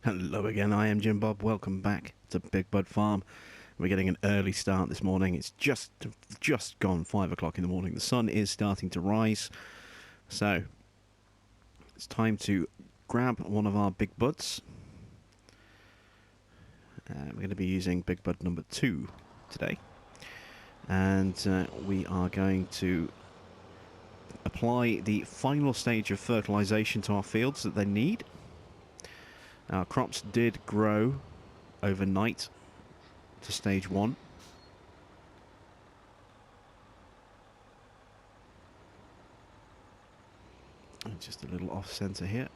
Hello again, I am Jim Bob. Welcome back to Big Bud Farm. We're getting an early start this morning. It's just gone 5 o'clock in the morning. The sun is starting to rise. So, it's time to grab one of our big buds. We're going to be using Big Bud number 2 today. And we are going to apply the final stage of fertilization to our fields that they need. Our crops did grow overnight to stage 1. Just a little off center here.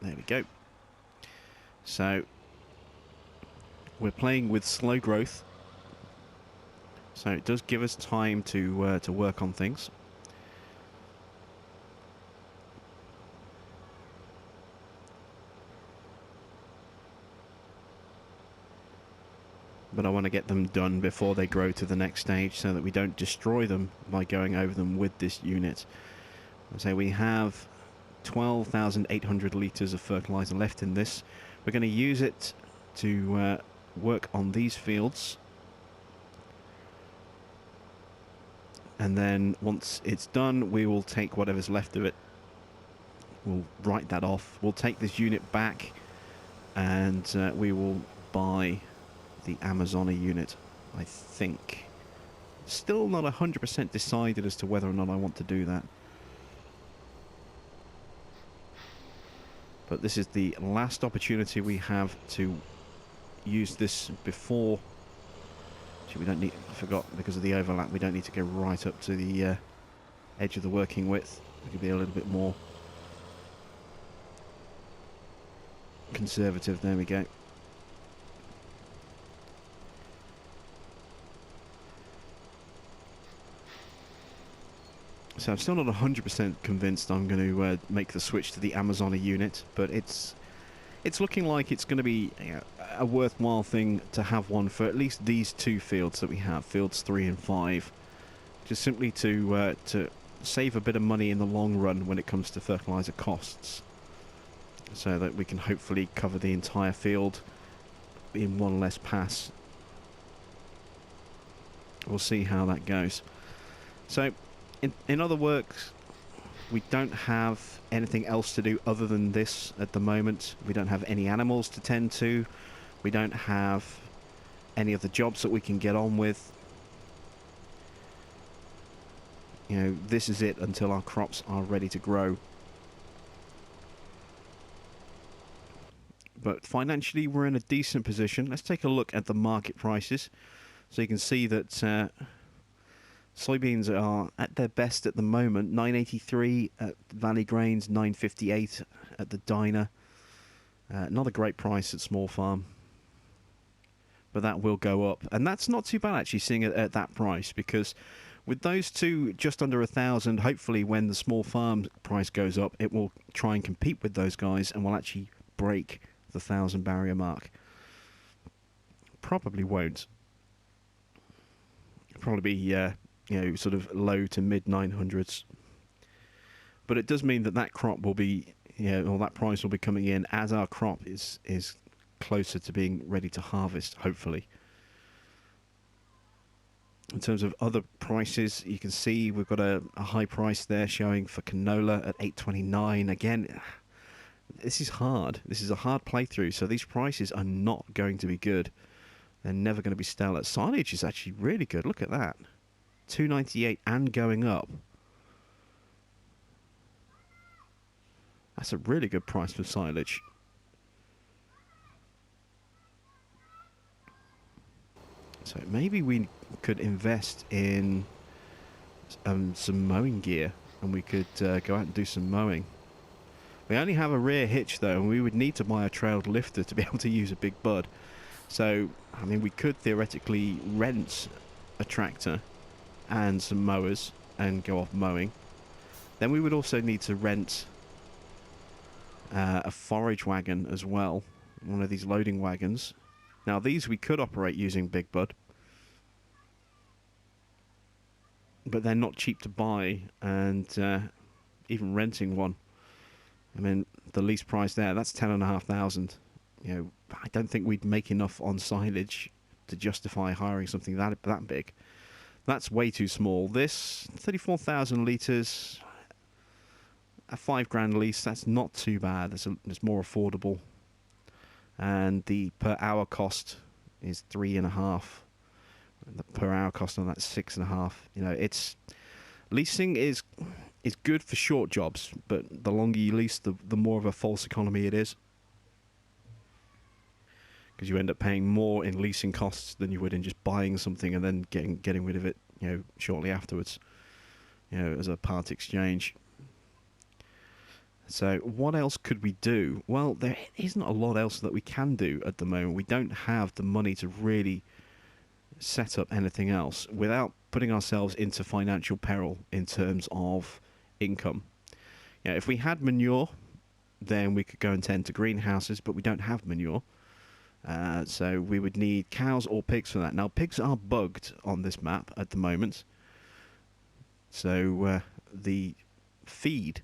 There we go. So we're playing with slow growth. So it does give us time to work on things. But I want to get them done before they grow to the next stage so that we don't destroy them by going over them with this unit. So we have 12,800 litres of fertiliser left in this. We're going to use it to work on these fields. And then once it's done, we will take whatever's left of it. We'll write that off. We'll take this unit back and we will buy the Amazona unit, I think. Still not 100% decided as to whether or not I want to do that. But this is the last opportunity we have to use this before. Actually, we don't need, I forgot, because of the overlap, we don't need to go right up to the edge of the working width. We could be a little bit more conservative. There we go. So I'm still not 100% convinced I'm going to make the switch to the Amazona unit, but it's looking like it's going to be a worthwhile thing to have one for at least these two fields that we have, fields 3 and 5, just simply to save a bit of money in the long run when it comes to fertilizer costs, so that we can hopefully cover the entire field in one less pass. We'll see how that goes. So in other words, we don't have anything else to do other than this at the moment. We don't have any animals to tend to. We don't have any of the jobs that we can get on with. You know, this is it until our crops are ready to grow. But financially, we're in a decent position. Let's take a look at the market prices. So you can see that soybeans are at their best at the moment. 983 at Valley Grains, 958 at the diner. Not a great price at Small Farm, but that will go up, and that's not too bad actually, seeing it at that price, because with those two just under 1,000, hopefully when the Small Farm price goes up, it will try and compete with those guys and will actually break the 1,000 barrier mark. Probably won't. Probably be you know, sort of low to mid 900s. But it does mean that that crop will be, you know, or that price will be coming in as our crop is closer to being ready to harvest, hopefully. In terms of other prices, you can see we've got a high price there showing for canola at 8.29. Again, this is hard. This is a hard playthrough, so these prices are not going to be good. They're never going to be stellar. Silage is actually really good. Look at that. 298 and going up. That's a really good price for silage. So maybe we could invest in some mowing gear, and we could go out and do some mowing. We only have a rear hitch though, and we would need to buy a trailed lifter to be able to use a big bud. So, I mean, we could theoretically rent a tractor and some mowers and go off mowing. Then we would also need to rent a forage wagon as well, one of these loading wagons. Now these we could operate using Big Bud, but they're not cheap to buy, and even renting one, I mean, the lease price there, that's 10,500. You know, I don't think we'd make enough on silage to justify hiring something that big. That's way too small. This 34,000 litres, a £5,000 lease, that's not too bad. It's more affordable. And the per hour cost is 3.5. The per hour cost on that 6.5. You know, it's leasing is good for short jobs, but the longer you lease, the more of a false economy it is, because you end up paying more in leasing costs than you would in just buying something and then getting rid of it, you know, shortly afterwards, you know, as a part exchange. So what else could we do? Well, there isn't a lot else that we can do at the moment. We don't have the money to really set up anything else without putting ourselves into financial peril in terms of income. You know, if we had manure, then we could go and tend to greenhouses, but we don't have manure. So we would need cows or pigs for that. Now, pigs are bugged on this map at the moment. So the feed,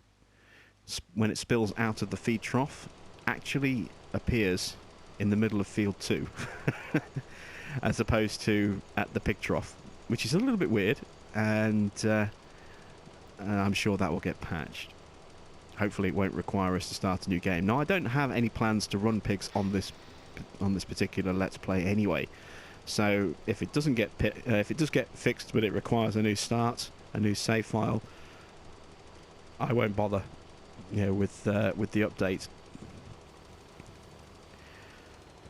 when it spills out of the feed trough, actually appears in the middle of field 2. As opposed to at the pig trough, which is a little bit weird, and I'm sure that will get patched. Hopefully it won't require us to start a new game. Now, I don't have any plans to run pigs on this particular Let's Play anyway, so if it doesn't get if it does get fixed but it requires a new start, a new save file, I won't bother, you know, with the update.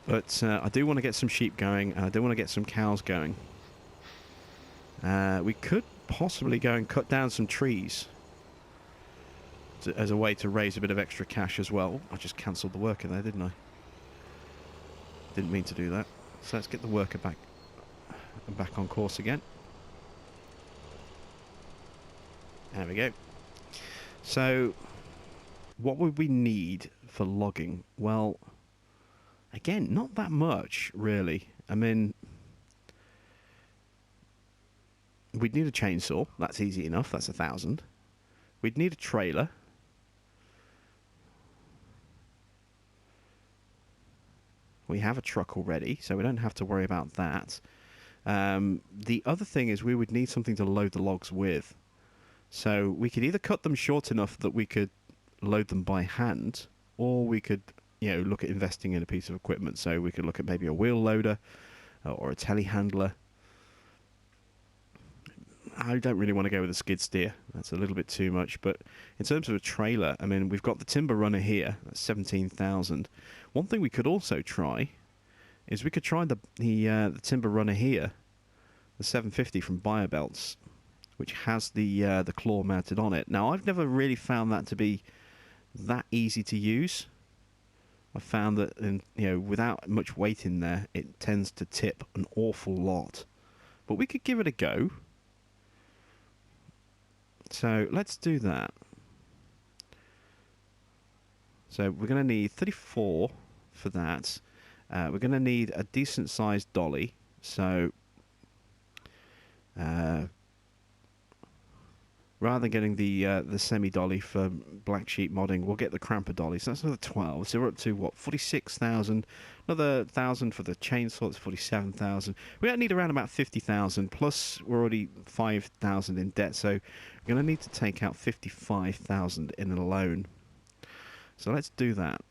But I do want to get some sheep going, and I do want to get some cows going. We could possibly go and cut down some trees as a way to raise a bit of extra cash as well. I just cancelled the worker there, didn't I? Didn't mean to do that. So let's get the worker back on course again. There we go. So, what would we need for logging? Well, again, not that much, really. I mean, we'd need a chainsaw. That's easy enough. That's 1,000. We'd need a trailer. We have a truck already, so we don't have to worry about that. The other thing is we would need something to load the logs with. So we could either cut them short enough that we could load them by hand, or we could, you know, look at investing in a piece of equipment. So we could look at maybe a wheel loader or a telehandler. I don't really want to go with a skid steer. That's a little bit too much. But in terms of a trailer, I mean, we've got the timber runner here. That's 17,000. One thing we could also try is we could try the timber runner here, the 750 from Biobelts, which has the claw mounted on it. Now, I've never really found that to be that easy to use. I've found that, without much weight in there, it tends to tip an awful lot. But we could give it a go. So let's do that. So we're going to need 34 for that. We're going to need a decent sized dolly. So rather than getting the semi-dolly for black sheep modding, we'll get the cramper dolly. So that's another 12. So we're up to, what, 46,000. Another 1,000 for the chainsaw. It's 47,000. We're going to need around about 50,000. Plus, we're already 5,000 in debt. So we're going to need to take out 55,000 in a loan. So let's do that.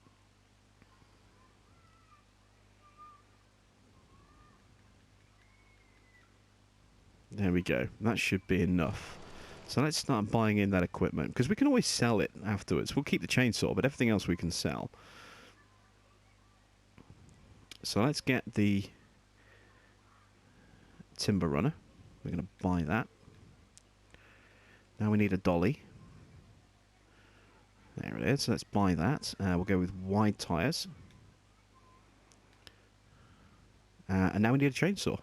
There we go. That should be enough. So let's start buying in that equipment, because we can always sell it afterwards. We'll keep the chainsaw, but everything else we can sell. So let's get the timber runner. We're going to buy that. Now we need a dolly. There it is. So let's buy that. We'll go with wide tyres. And now we need a chainsaw.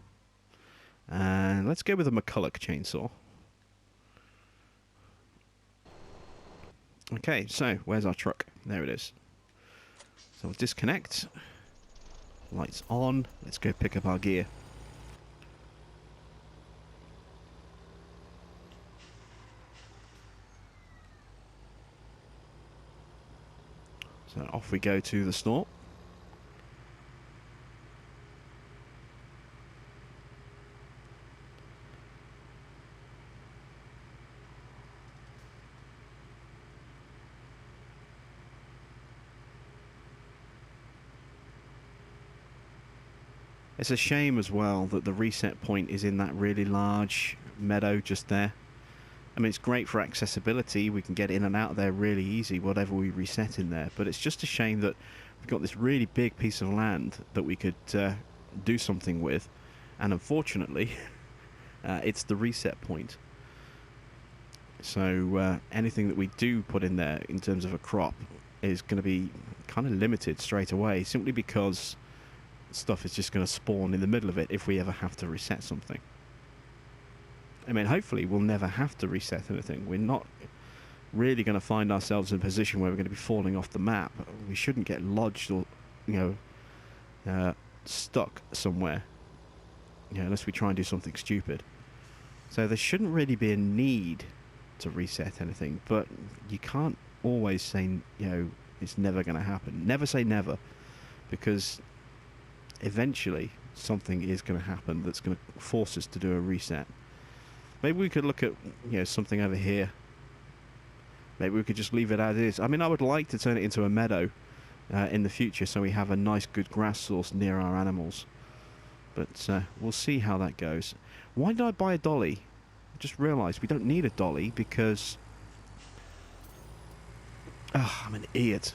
And let's go with a McCulloch chainsaw. Okay, so where's our truck? There it is. So we'll disconnect. Lights on. Let's go pick up our gear. So off we go to the store. It's a shame as well that the reset point is in that really large meadow just there. I mean, it's great for accessibility. We can get in and out of there really easy, whatever we reset in there. But it's just a shame that we've got this really big piece of land that we could do something with. And unfortunately, it's the reset point. So anything that we do put in there in terms of a crop is going to be kind of limited straight away, simply because stuff is just going to spawn in the middle of it if we ever have to reset something. I mean, hopefully we'll never have to reset anything. We're not really going to find ourselves in a position where we're going to be falling off the map. We shouldn't get lodged or, stuck somewhere, unless we try and do something stupid. So there shouldn't really be a need to reset anything, but you can't always say, it's never going to happen. Never say never, because eventually something is going to happen that's going to force us to do a reset. Maybe we could look at something over here. Maybe we could just leave it as is. I mean, I would like to turn it into a meadow in the future, so we have a nice good grass source near our animals. But we'll see how that goes. Why did I buy a dolly? I just realised we don't need a dolly because I'm an idiot.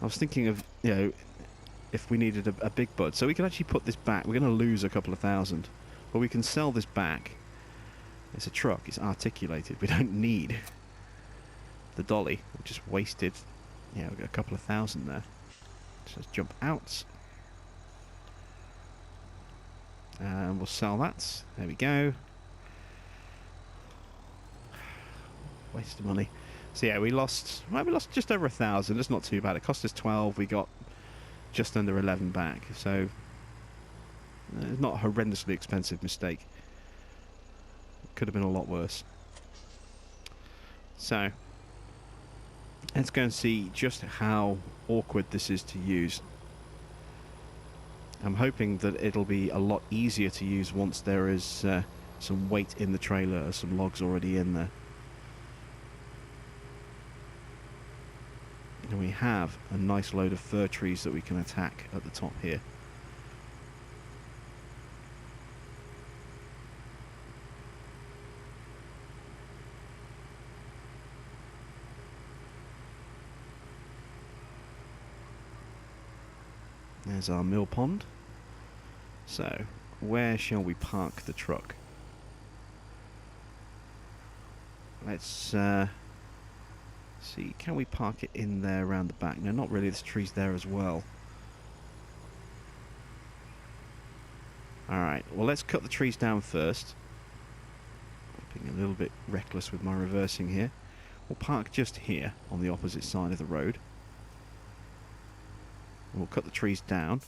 I was thinking of if we needed a big bud. So we can actually put this back. We're going to lose a couple of thousand. But we can sell this back. It's a truck. It's articulated. We don't need the dolly. We just wasted a couple of thousand there. So let's jump out. And we'll sell that. There we go. Waste of money. So yeah, we lost just over 1,000. That's not too bad. It cost us 12. We got just under 11 back. So it's not a horrendously expensive mistake. Could have been a lot worse. So let's go and see just how awkward this is to use. I'm hoping that it'll be a lot easier to use once there is some weight in the trailer or some logs already in there. And we have a nice load of fir trees that we can attack at the top here. There's our mill pond. So, where shall we park the truck? Let's see, can we park it in there around the back? No, not really, there's trees there as well. Alright, well let's cut the trees down first. I'm being a little bit reckless with my reversing here. We'll park just here on the opposite side of the road. We'll cut the trees down.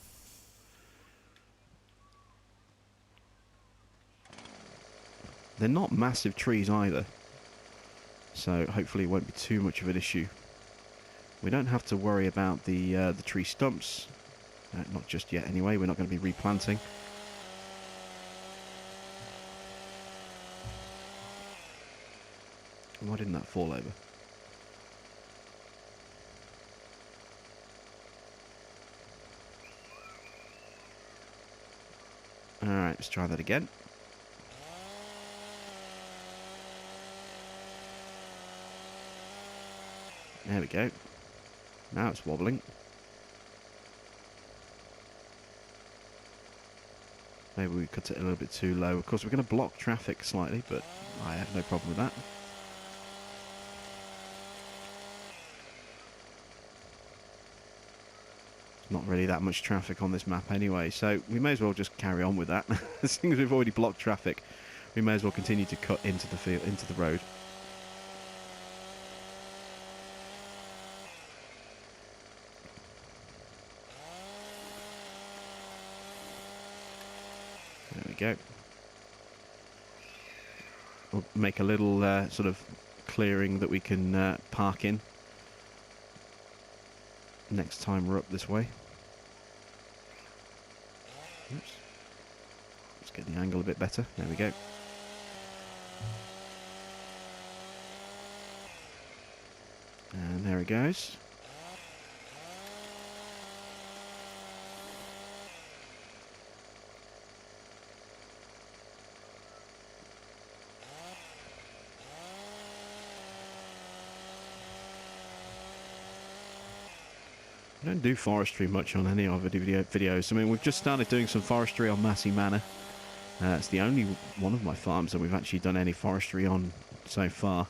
They're not massive trees either, so hopefully it won't be too much of an issue. We don't have to worry about the tree stumps, not just yet anyway. We're not going to be replanting. Why didn't that fall over? Alright, let's try that again. There we go. Now it's wobbling. Maybe we cut it a little bit too low. Of course, we're going to block traffic slightly, but I have no problem with that. Not really that much traffic on this map anyway, so we may as well just carry on with that. As long as we've already blocked traffic, we may as well continue to cut into the field, into the road. There we go. We'll make a little sort of clearing that we can park in. next time we're up this way. Oops. Let's get the angle a bit better. There we go. And there it goes. I don't do forestry much on any of the videos. I mean, we've just started doing some forestry on Massey Manor. It's the only one of my farms that we've actually done any forestry on so far.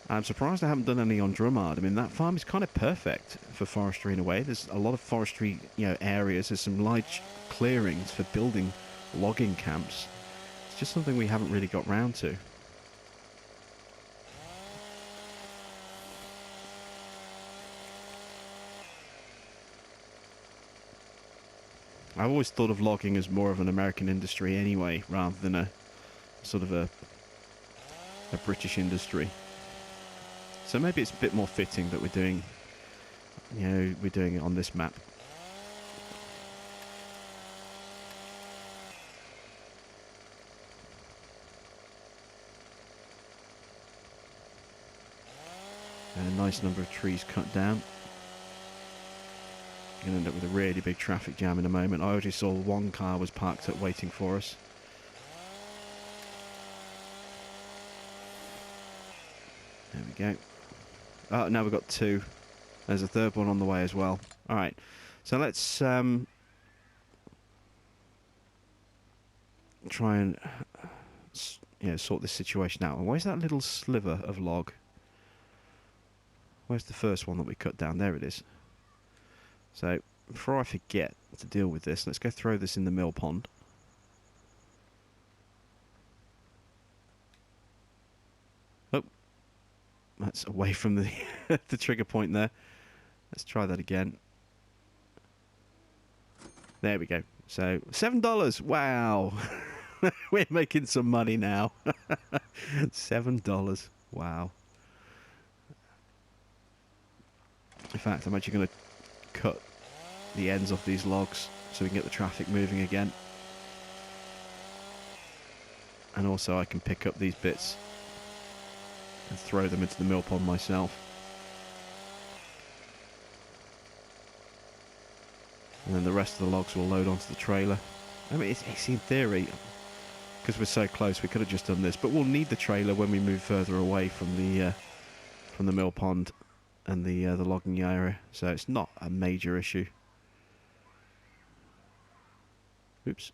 I'm surprised I haven't done any on Drummard. I mean, that farm is kind of perfect for forestry in a way. There's a lot of forestry, areas. There's some large clearings for building logging camps. It's just something we haven't really got round to. I've always thought of logging as more of an American industry anyway, rather than a sort of a British industry. So maybe it's a bit more fitting that we're doing it on this map. And a nice number of trees cut down. Going to end up with a really big traffic jam in a moment. I already saw one car was parked up waiting for us. There we go. Oh, now we've got two. There's a third one on the way as well. All right, so let's try and sort this situation out. Where's that little sliver of log? Where's the first one that we cut down? There it is. So, before I forget to deal with this, let's go throw this in the mill pond. Oh, that's away from the, the trigger point there. Let's try that again. There we go. So, $7. Wow. We're making some money now. $7. Wow. In fact, I'm actually going to cut the ends off these logs so we can get the traffic moving again. And also I can pick up these bits and throw them into the mill pond myself. And then the rest of the logs will load onto the trailer. I mean, it's in theory, because we're so close, we could have just done this, but we'll need the trailer when we move further away from the mill pond and the logging area, so it's not a major issue. Oops.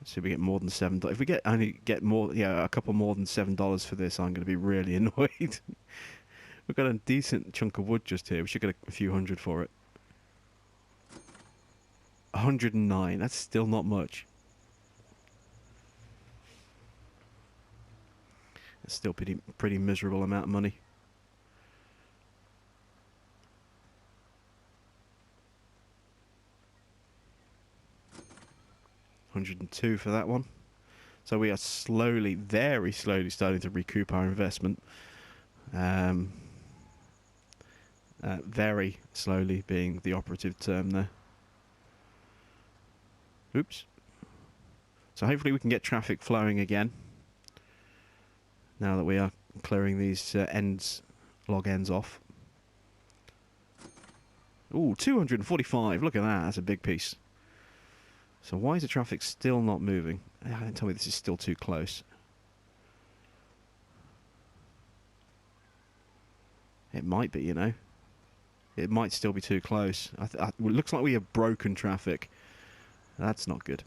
Let's see if we get more than $7. If we only get more, a couple more than $7 for this, I'm going to be really annoyed. We've got a decent chunk of wood just here. We should get a few hundred for it. 109. That's still not much. It's still pretty miserable amount of money. $102 for that one. So we are slowly, very slowly starting to recoup our investment. Very slowly being the operative term there. Oops. So hopefully we can get traffic flowing again. Now that we are clearing these log ends off. Ooh, 245. Look at that. That's a big piece. So why is the traffic still not moving? Don't tell me this is still too close. It might be, It might still be too close. It looks like we have broken traffic. That's not good.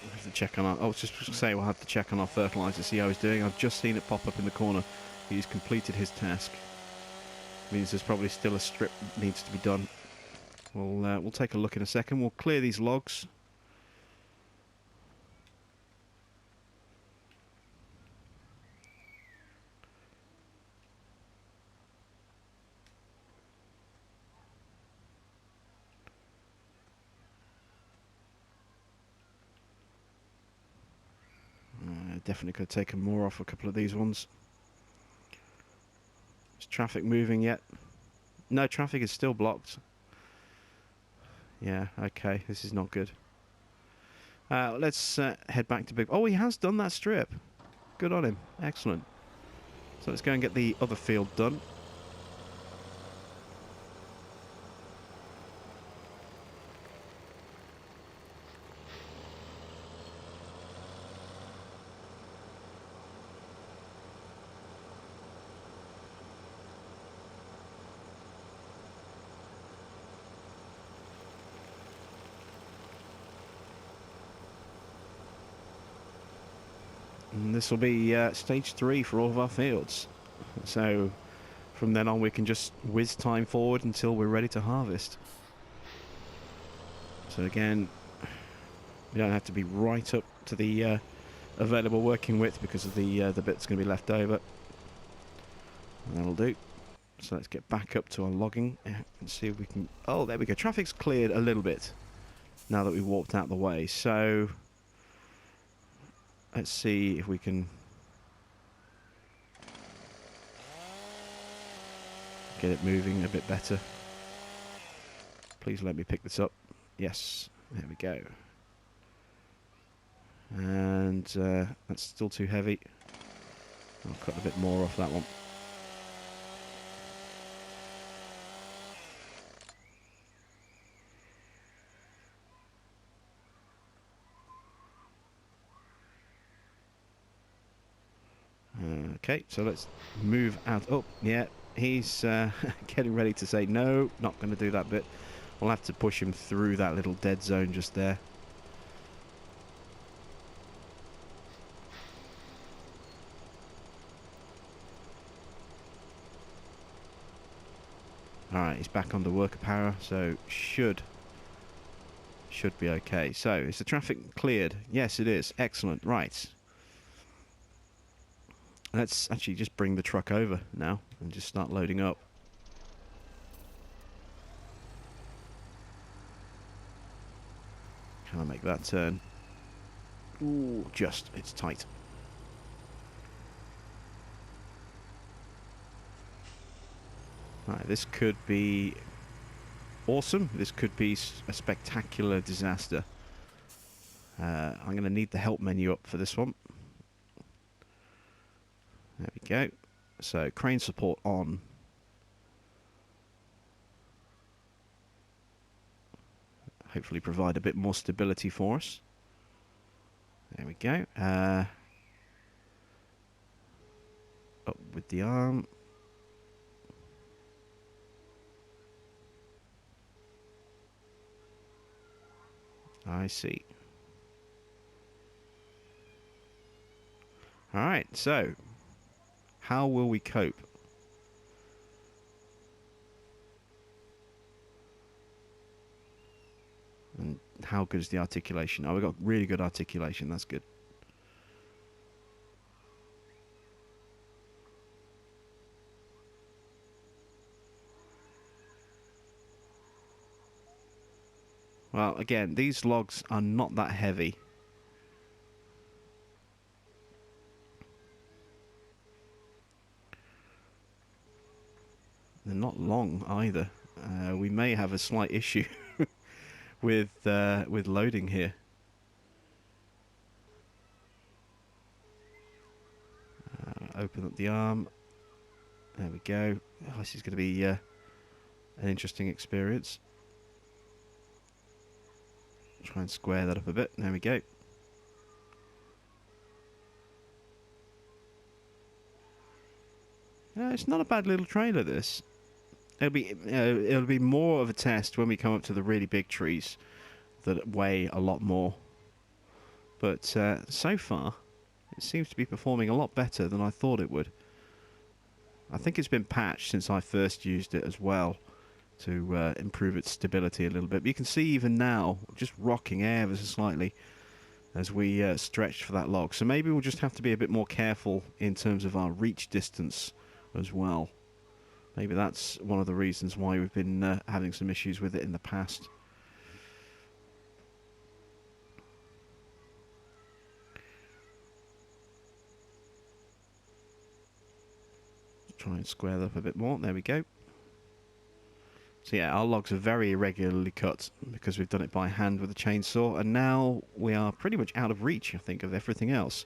We'll have to check on our... I was just going to say we'll have to check on our fertiliser, see how he's doing. I've just seen it pop up in the corner. He's completed his task. Means there's probably still a strip needs to be done. We'll take a look in a second. We'll clear these logs. Definitely could have taken more off a couple of these ones. Is traffic moving yet? No, traffic is still blocked. Yeah, okay, this is not good. Let's head back to Big... Oh, he has done that strip. Good on him. Excellent. So let's go and get the other field done. And this will be stage 3 for all of our fields. So from then on we can just whiz time forward until we're ready to harvest. So again, we don't have to be right up to the available working width because of the bit's going to be left over. And that'll do. So let's get back up to our logging and see if we can... Oh, there we go. Traffic's cleared a little bit now that we've walked out the way. So let's see if we can get it moving a bit better. Please let me pick this up. Yes, there we go. And that's still too heavy. I'll cut a bit more off that one. Okay, so let's move out. Oh, yeah, he's getting ready to say no, not going to do that bit. We'll have to push him through that little dead zone just there. Alright, he's back under worker power, so should be okay. So, is the traffic cleared? Yes, it is. Excellent. Right. Let's actually just bring the truck over now and just start loading up. Can I make that turn? Ooh, just. It's tight. Right, this could be awesome. This could be a spectacular disaster. I'm going to need the help menu up for this one. There we go. So, crane support on. Hopefully provide a bit more stability for us. There we go. Up with the arm. I see. Alright, so how will we cope? And how good is the articulation? Oh, we've got really good articulation. That's good. Well, again, these logs are not that heavy. They're not long either. We may have a slight issue with loading here. Open up the arm. There we go. Oh, this is going to be an interesting experience. Try and square that up a bit. There we go. It's not a bad little trailer, this. It'll be more of a test when we come up to the really big trees that weigh a lot more. But so far, it seems to be performing a lot better than I thought it would. I think it's been patched since I first used it as well. to improve its stability a little bit. But you can see even now, just rocking ever so slightly as we stretch for that log. So maybe we'll just have to be a bit more careful in terms of our reach distance as well. Maybe that's one of the reasons why we've been having some issues with it in the past. Try and square that up a bit more. There we go. So yeah, our logs are very irregularly cut because we've done it by hand with a chainsaw, and now we are pretty much out of reach, I think, of everything else.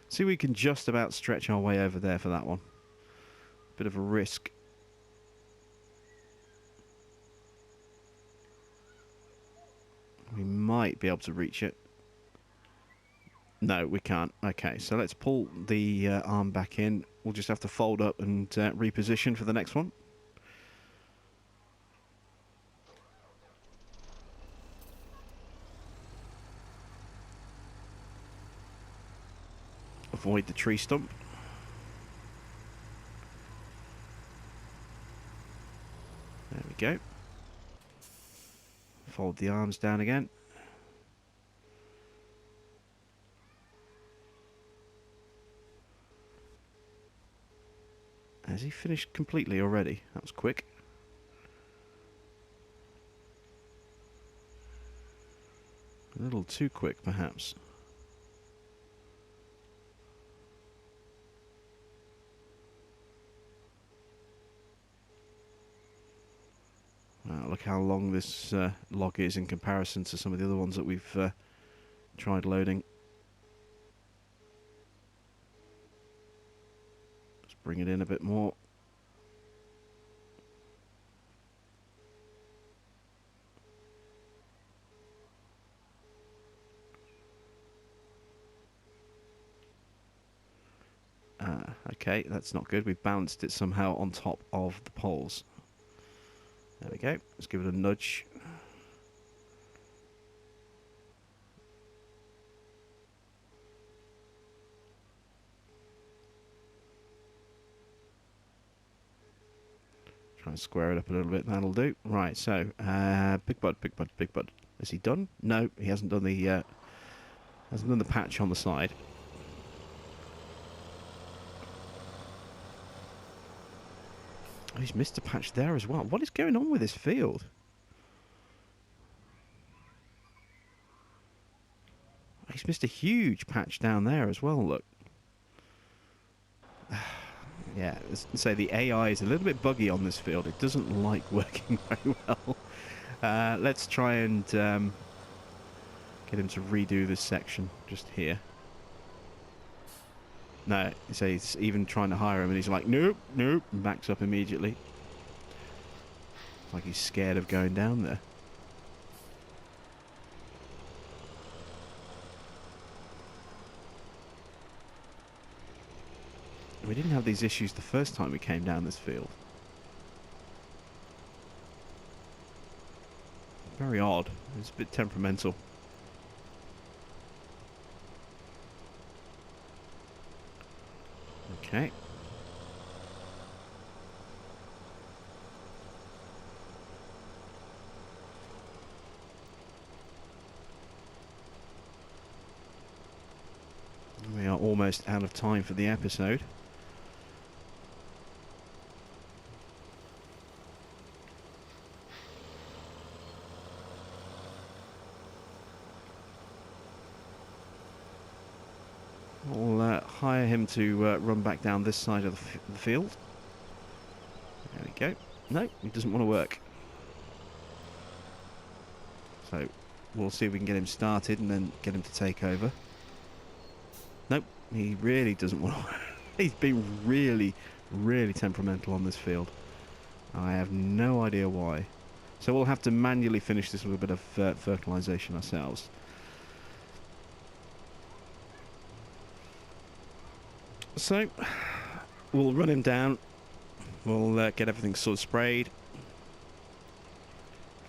See, we can just about stretch our way over there for that one. Bit of a risk. We might be able to reach it. No, we can't. Okay, so let's pull the arm back in. We'll just have to fold up and reposition for the next one. Avoid the tree stump. There we go. Fold the arms down again. Has he finished completely already? That was quick. A little too quick, perhaps. Wow, look how long this log is in comparison to some of the other ones that we've tried loading. Let's bring it in a bit more. Okay, that's not good. We've balanced it somehow on top of the poles. There we go. Let's give it a nudge. Try and square it up a little bit. That'll do. Right. So, big bud, big bud, big bud. Is he done? No, he hasn't done the patch on the side. Oh, he's missed a patch there as well. What is going on with this field? He's missed a huge patch down there as well, look. Yeah, so the AI is a little bit buggy on this field. It doesn't like working very well. Let's try and get him to redo this section just here. No, so he's even trying to hire him, and he's like, nope, nope, and backs up immediately. Like he's scared of going down there. We didn't have these issues the first time we came down this field. Very odd. It's a bit temperamental. Okay. We are almost out of time for the episode. We'll hire him to run back down this side of the field. There we go. No, he doesn't want to work. So we'll see if we can get him started and then get him to take over. Nope, he really doesn't want to work. He's been really, really temperamental on this field. I have no idea why. So we'll have to manually finish this with a bit of fertilization ourselves. So, we'll run him down, we'll get everything sort of sprayed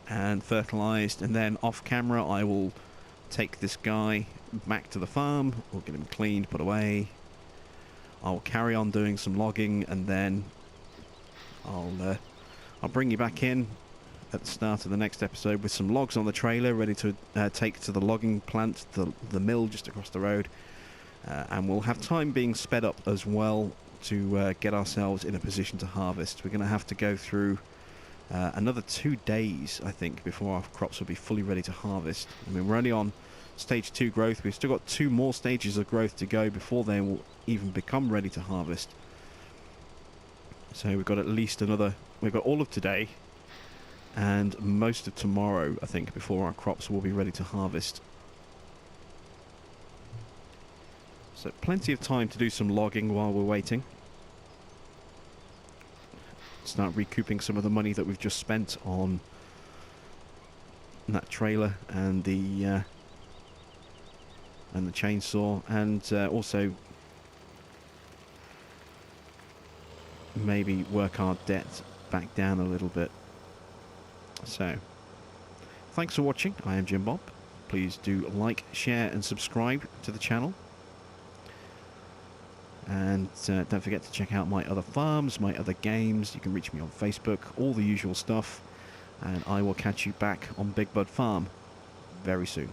and fertilised, and then off camera I will take this guy back to the farm, we'll get him cleaned, put away. I'll carry on doing some logging, and then I'll bring you back in at the start of the next episode with some logs on the trailer ready to take to the logging plant, the mill just across the road. And we'll have time being sped up as well to get ourselves in a position to harvest. We're going to have to go through another 2 days, I think, before our crops will be fully ready to harvest. I mean, we're only on stage 2 growth. We've still got 2 more stages of growth to go before they will even become ready to harvest. So we've got at least another... We've got all of today and most of tomorrow, I think, before our crops will be ready to harvest. So plenty of time to do some logging while we're waiting. Start recouping some of the money that we've just spent on that trailer and the chainsaw, and also maybe work our debt back down a little bit. So, thanks for watching. I am Jim Bob. Please do like, share and subscribe to the channel. And don't forget to check out my other farms, my other games. You can reach me on Facebook, all the usual stuff. And I will catch you back on Big Bud Farm very soon.